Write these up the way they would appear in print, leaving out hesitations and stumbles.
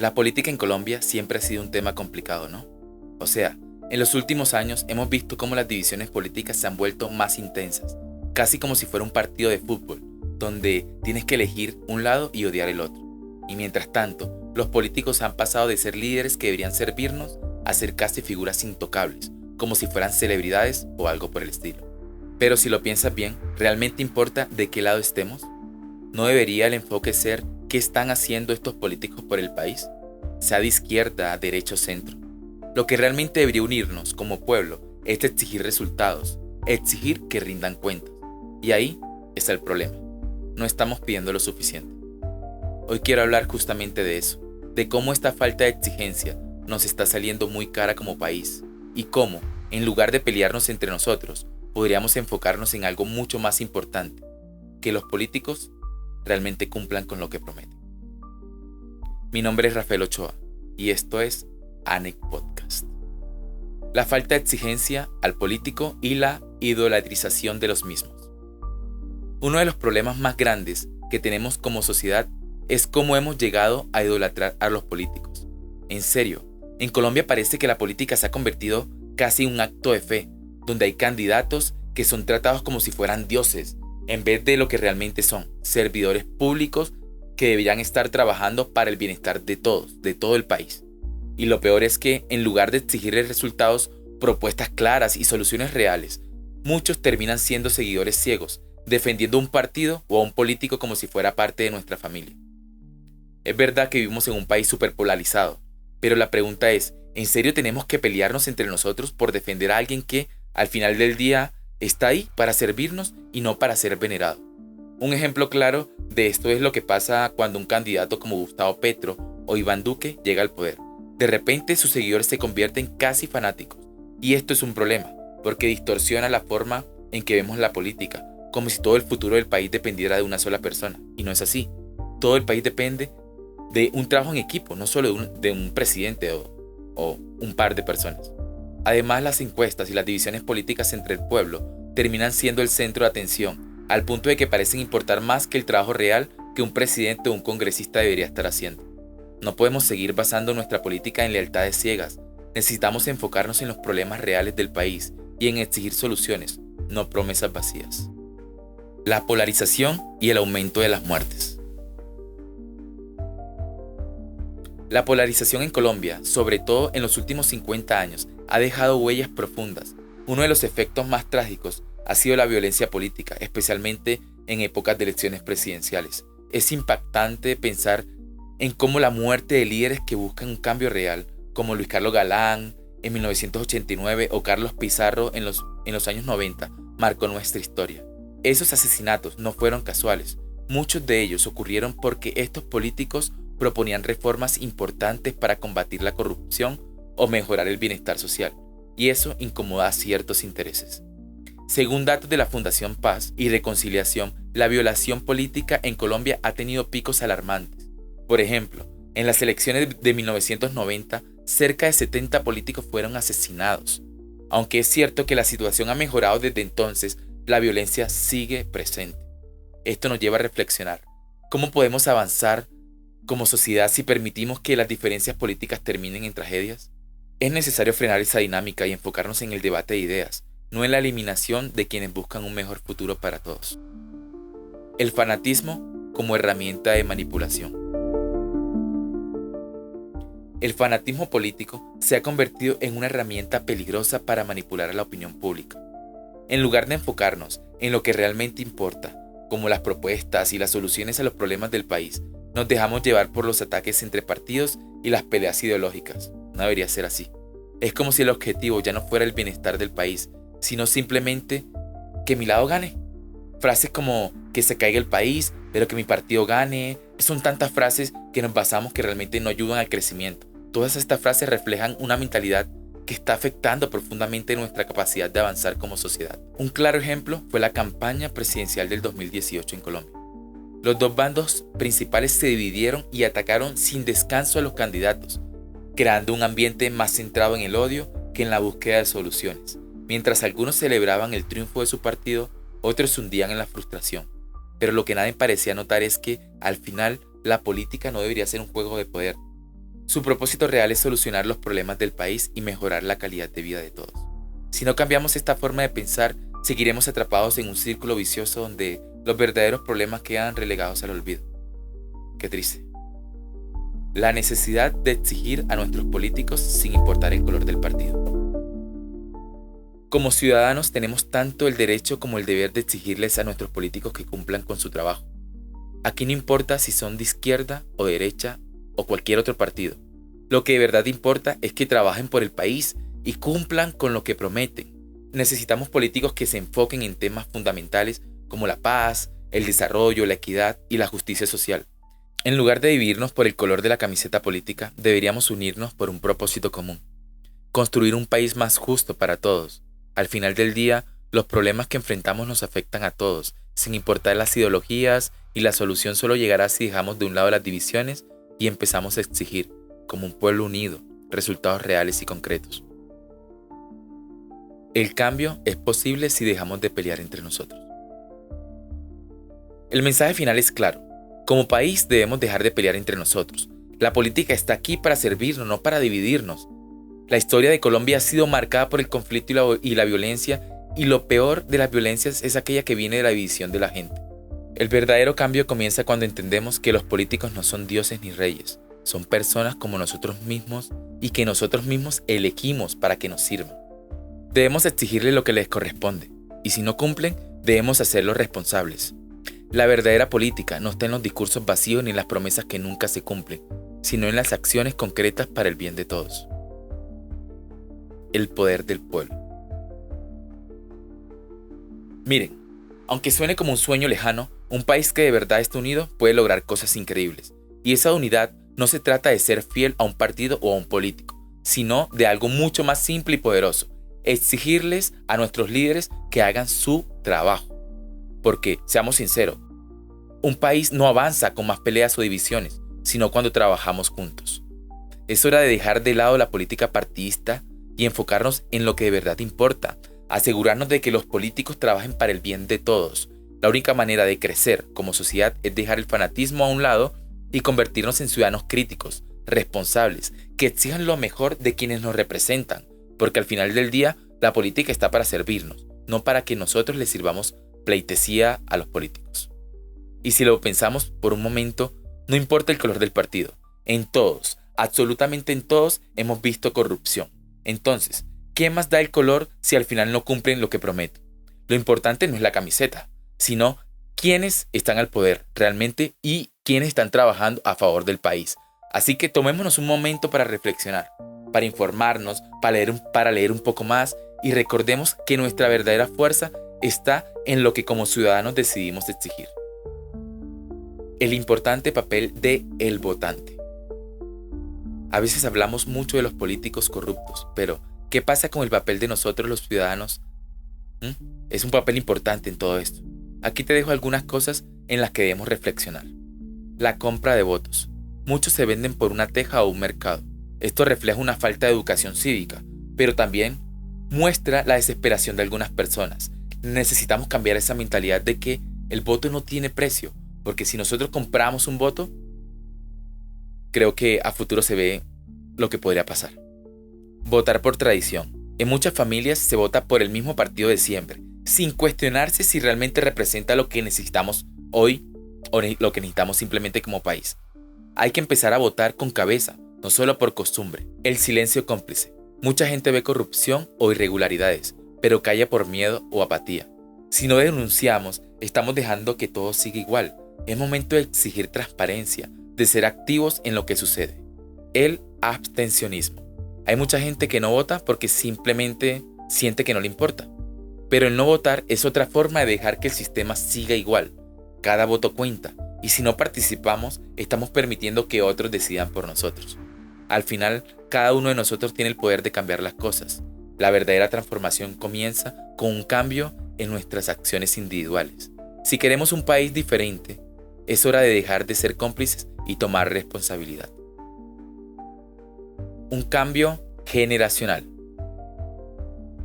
La política en Colombia siempre ha sido un tema complicado, ¿no? O sea, en los últimos años hemos visto cómo las divisiones políticas se han vuelto más intensas, casi como si fuera un partido de fútbol, donde tienes que elegir un lado y odiar el otro. Y mientras tanto, los políticos han pasado de ser líderes que deberían servirnos a ser casi figuras intocables, como si fueran celebridades o algo por el estilo. Pero si lo piensas bien, ¿realmente importa de qué lado estemos? ¿No debería el enfoque ser qué están haciendo estos políticos por el país? Sea de izquierda, derecha o centro. Lo que realmente debería unirnos como pueblo es exigir resultados, exigir que rindan cuentas. Y ahí está el problema. No estamos pidiendo lo suficiente. Hoy quiero hablar justamente de eso, de cómo esta falta de exigencia nos está saliendo muy cara como país y cómo, en lugar de pelearnos entre nosotros, podríamos enfocarnos en algo mucho más importante, que los políticos realmente cumplan con lo que prometen. Mi nombre es Rafael Ochoa y esto es ANEC Podcast. La falta de exigencia al político y la idolatrización de los mismos. Uno de los problemas más grandes que tenemos como sociedad es cómo hemos llegado a idolatrar a los políticos. En serio, en Colombia parece que la política se ha convertido casi en un acto de fe, donde hay candidatos que son tratados como si fueran dioses, en vez de lo que realmente son, servidores públicos que deberían estar trabajando para el bienestar de todos, de todo el país. Y lo peor es que, en lugar de exigirles resultados, propuestas claras y soluciones reales, muchos terminan siendo seguidores ciegos, defendiendo un partido o a un político como si fuera parte de nuestra familia. Es verdad que vivimos en un país súper polarizado, pero la pregunta es, ¿en serio tenemos que pelearnos entre nosotros por defender a alguien que, al final del día, está ahí para servirnos y no para ser venerado? Un ejemplo claro de esto es lo que pasa cuando un candidato como Gustavo Petro o Iván Duque llega al poder. De repente sus seguidores se convierten casi fanáticos. Y esto es un problema, porque distorsiona la forma en que vemos la política, como si todo el futuro del país dependiera de una sola persona. Y no es así. Todo el país depende de un trabajo en equipo, no solo de un presidente o un par de personas. Además, las encuestas y las divisiones políticas entre el pueblo terminan siendo el centro de atención, al punto de que parecen importar más que el trabajo real que un presidente o un congresista debería estar haciendo. No podemos seguir basando nuestra política en lealtades ciegas. Necesitamos enfocarnos en los problemas reales del país y en exigir soluciones, no promesas vacías. La polarización y el aumento de las muertes. La polarización en Colombia, sobre todo en los últimos 50 años, ha dejado huellas profundas. Uno de los efectos más trágicos ha sido la violencia política, especialmente en épocas de elecciones presidenciales. Es impactante pensar en cómo la muerte de líderes que buscan un cambio real, como Luis Carlos Galán en 1989 o Carlos Pizarro en los años 90, marcó nuestra historia. Esos asesinatos no fueron casuales. Muchos de ellos ocurrieron porque estos políticos proponían reformas importantes para combatir la corrupción o mejorar el bienestar social, y eso incomoda a ciertos intereses. Según datos de la Fundación Paz y Reconciliación, la violación política en Colombia ha tenido picos alarmantes. Por ejemplo, en las elecciones de 1990, cerca de 70 políticos fueron asesinados. Aunque es cierto que la situación ha mejorado desde entonces, la violencia sigue presente. Esto nos lleva a reflexionar. ¿Cómo podemos avanzar como sociedad si permitimos que las diferencias políticas terminen en tragedias? Es necesario frenar esa dinámica y enfocarnos en el debate de ideas, no en la eliminación de quienes buscan un mejor futuro para todos. El fanatismo como herramienta de manipulación. El fanatismo político se ha convertido en una herramienta peligrosa para manipular a la opinión pública. En lugar de enfocarnos en lo que realmente importa, como las propuestas y las soluciones a los problemas del país, nos dejamos llevar por los ataques entre partidos y las peleas ideológicas. No debería ser así. Es como si el objetivo ya no fuera el bienestar del país, sino simplemente que mi lado gane. Frases como que se caiga el país, pero que mi partido gane. Son tantas frases que nos basamos que realmente no ayudan al crecimiento. Todas estas frases reflejan una mentalidad que está afectando profundamente nuestra capacidad de avanzar como sociedad. Un claro ejemplo fue la campaña presidencial del 2018 en Colombia. Los dos bandos principales se dividieron y atacaron sin descanso a los candidatos, creando un ambiente más centrado en el odio que en la búsqueda de soluciones. Mientras algunos celebraban el triunfo de su partido, otros se hundían en la frustración. Pero lo que nadie parecía notar es que, al final, la política no debería ser un juego de poder. Su propósito real es solucionar los problemas del país y mejorar la calidad de vida de todos. Si no cambiamos esta forma de pensar, seguiremos atrapados en un círculo vicioso donde los verdaderos problemas quedan relegados al olvido. Qué triste. La necesidad de exigir a nuestros políticos sin importar el color del partido. Como ciudadanos tenemos tanto el derecho como el deber de exigirles a nuestros políticos que cumplan con su trabajo. Aquí no importa si son de izquierda o derecha o cualquier otro partido. Lo que de verdad importa es que trabajen por el país y cumplan con lo que prometen. Necesitamos políticos que se enfoquen en temas fundamentales como la paz, el desarrollo, la equidad y la justicia social. En lugar de dividirnos por el color de la camiseta política, deberíamos unirnos por un propósito común. Construir un país más justo para todos. Al final del día, los problemas que enfrentamos nos afectan a todos, sin importar las ideologías, y la solución solo llegará si dejamos de un lado las divisiones y empezamos a exigir, como un pueblo unido, resultados reales y concretos. El cambio es posible si dejamos de pelear entre nosotros. El mensaje final es claro. Como país debemos dejar de pelear entre nosotros. La política está aquí para servirnos, no para dividirnos. La historia de Colombia ha sido marcada por el conflicto y la violencia, y lo peor de las violencias es aquella que viene de la división de la gente. El verdadero cambio comienza cuando entendemos que los políticos no son dioses ni reyes, son personas como nosotros mismos y que nosotros mismos elegimos para que nos sirvan. Debemos exigirles lo que les corresponde, y si no cumplen, debemos hacerlos responsables. La verdadera política no está en los discursos vacíos ni en las promesas que nunca se cumplen, sino en las acciones concretas para el bien de todos. El poder del pueblo. Miren, aunque suene como un sueño lejano, un país que de verdad esté unido puede lograr cosas increíbles. Y esa unidad no se trata de ser fiel a un partido o a un político, sino de algo mucho más simple y poderoso: exigirles a nuestros líderes que hagan su trabajo. Porque, seamos sinceros, un país no avanza con más peleas o divisiones, sino cuando trabajamos juntos. Es hora de dejar de lado la política partidista y enfocarnos en lo que de verdad importa, asegurarnos de que los políticos trabajen para el bien de todos. La única manera de crecer como sociedad es dejar el fanatismo a un lado y convertirnos en ciudadanos críticos, responsables, que exijan lo mejor de quienes nos representan, porque al final del día la política está para servirnos, no para que nosotros les sirvamos pleitesía a los políticos. Y si lo pensamos por un momento, no importa el color del partido, en todos, absolutamente en todos, hemos visto corrupción. Entonces, ¿qué más da el color si al final no cumplen lo que prometen? Lo importante no es la camiseta, sino quiénes están al poder realmente y quiénes están trabajando a favor del país. Así que tomémonos un momento para reflexionar, para informarnos, para leer un poco más, y recordemos que nuestra verdadera fuerza está en lo que como ciudadanos decidimos exigir. El importante papel de el votante. A veces hablamos mucho de los políticos corruptos, pero ¿qué pasa con el papel de nosotros los ciudadanos? Es un papel importante en todo esto. Aquí te dejo algunas cosas en las que debemos reflexionar. La compra de votos. Muchos se venden por una teja o un mercado. Esto refleja una falta de educación cívica, pero también muestra la desesperación de algunas personas. Necesitamos cambiar esa mentalidad de que el voto no tiene precio, porque si nosotros compramos un voto, creo que a futuro se ve lo que podría pasar. Votar por tradición. En muchas familias se vota por el mismo partido de siempre, sin cuestionarse si realmente representa lo que necesitamos hoy o lo que necesitamos simplemente como país. Hay que empezar a votar con cabeza, no solo por costumbre. El silencio cómplice. Mucha gente ve corrupción o irregularidades, pero calla por miedo o apatía. Si no denunciamos, estamos dejando que todo siga igual. Es momento de exigir transparencia, de ser activos en lo que sucede. El abstencionismo. Hay mucha gente que no vota porque simplemente siente que no le importa. Pero el no votar es otra forma de dejar que el sistema siga igual. Cada voto cuenta, y si no participamos, estamos permitiendo que otros decidan por nosotros. Al final, cada uno de nosotros tiene el poder de cambiar las cosas. La verdadera transformación comienza con un cambio en nuestras acciones individuales. Si queremos un país diferente, es hora de dejar de ser cómplices y tomar responsabilidad. Un cambio generacional.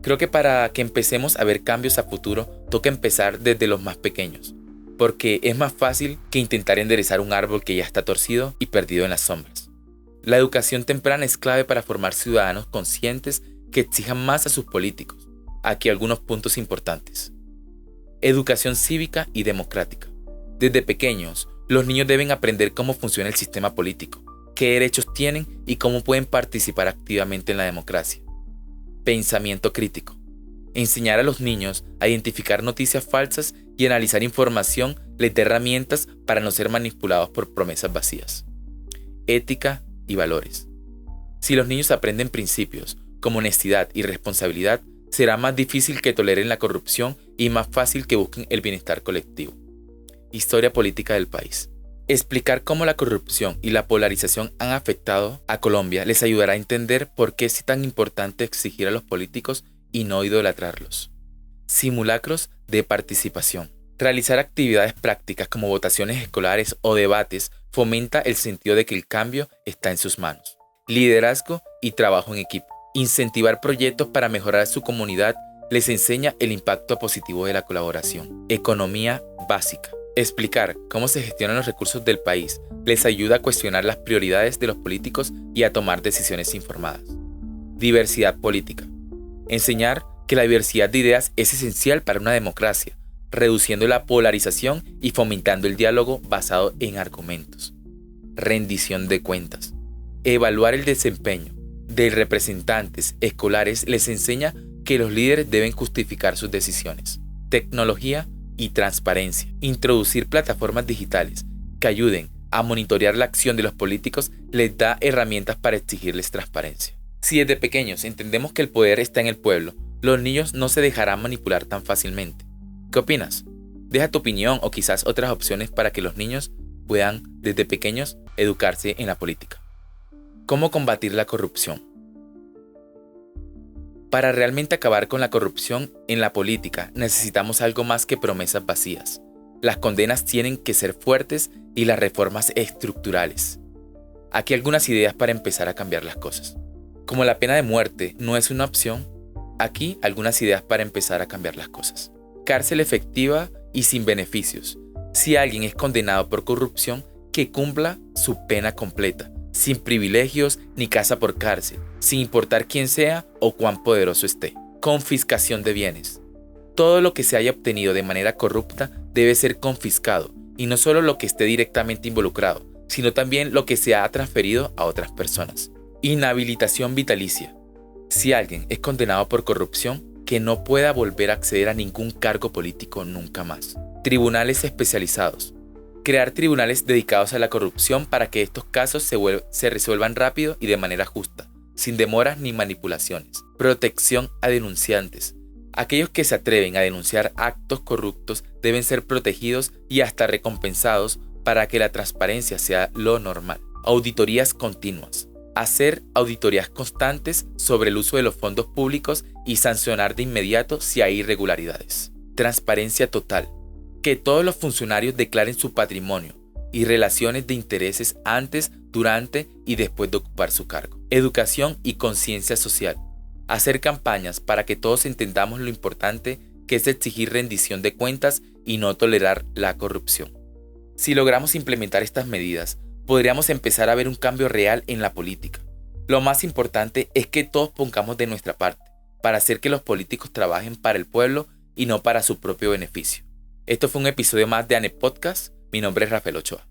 Creo que para que empecemos a ver cambios a futuro, toca empezar desde los más pequeños, porque es más fácil que intentar enderezar un árbol que ya está torcido y perdido en las sombras. La educación temprana es clave para formar ciudadanos conscientes que exijan más a sus políticos. Aquí algunos puntos importantes. Educación cívica y democrática. Desde pequeños, los niños deben aprender cómo funciona el sistema político, qué derechos tienen y cómo pueden participar activamente en la democracia. Pensamiento crítico. Enseñar a los niños a identificar noticias falsas y analizar información les da herramientas para no ser manipulados por promesas vacías. Ética y valores. Si los niños aprenden principios como honestidad y responsabilidad, será más difícil que toleren la corrupción y más fácil que busquen el bienestar colectivo. Historia política del país. Explicar cómo la corrupción y la polarización han afectado a Colombia les ayudará a entender por qué es tan importante exigir a los políticos y no idolatrarlos. Simulacros de participación. Realizar actividades prácticas como votaciones escolares o debates fomenta el sentido de que el cambio está en sus manos. Liderazgo y trabajo en equipo. Incentivar proyectos para mejorar su comunidad les enseña el impacto positivo de la colaboración. Economía básica. Explicar cómo se gestionan los recursos del país les ayuda a cuestionar las prioridades de los políticos y a tomar decisiones informadas. Diversidad política. Enseñar que la diversidad de ideas es esencial para una democracia, reduciendo la polarización y fomentando el diálogo basado en argumentos. Rendición de cuentas. Evaluar el desempeño de representantes escolares les enseña que los líderes deben justificar sus decisiones. Tecnología y transparencia. Introducir plataformas digitales que ayuden a monitorear la acción de los políticos les da herramientas para exigirles transparencia. Si desde pequeños entendemos que el poder está en el pueblo, los niños no se dejarán manipular tan fácilmente. ¿Qué opinas? Deja tu opinión o quizás otras opciones para que los niños puedan, desde pequeños, educarse en la política. ¿Cómo combatir la corrupción? Para realmente acabar con la corrupción en la política, necesitamos algo más que promesas vacías. Las condenas tienen que ser fuertes y las reformas estructurales. Aquí algunas ideas para empezar a cambiar las cosas. Como la pena de muerte no es una opción, aquí algunas ideas para empezar a cambiar las cosas. Cárcel efectiva y sin beneficios. Si alguien es condenado por corrupción, que cumpla su pena completa, sin privilegios ni casa por cárcel, sin importar quién sea o cuán poderoso esté. Confiscación de bienes. Todo lo que se haya obtenido de manera corrupta debe ser confiscado, y no solo lo que esté directamente involucrado, sino también lo que se ha transferido a otras personas. Inhabilitación vitalicia. Si alguien es condenado por corrupción, que no pueda volver a acceder a ningún cargo político nunca más. Tribunales especializados. Crear tribunales dedicados a la corrupción para que estos casos se resuelvan rápido y de manera justa, sin demoras ni manipulaciones. Protección a denunciantes. Aquellos que se atreven a denunciar actos corruptos deben ser protegidos y hasta recompensados para que la transparencia sea lo normal. Auditorías continuas. Hacer auditorías constantes sobre el uso de los fondos públicos y sancionar de inmediato si hay irregularidades. Transparencia total. Que todos los funcionarios declaren su patrimonio y relaciones de intereses antes, durante y después de ocupar su cargo. Educación y conciencia social. Hacer campañas para que todos entendamos lo importante que es exigir rendición de cuentas y no tolerar la corrupción. Si logramos implementar estas medidas, podríamos empezar a ver un cambio real en la política. Lo más importante es que todos pongamos de nuestra parte para hacer que los políticos trabajen para el pueblo y no para su propio beneficio. Esto fue un episodio más de ANEP Podcast. Mi nombre es Rafael Ochoa.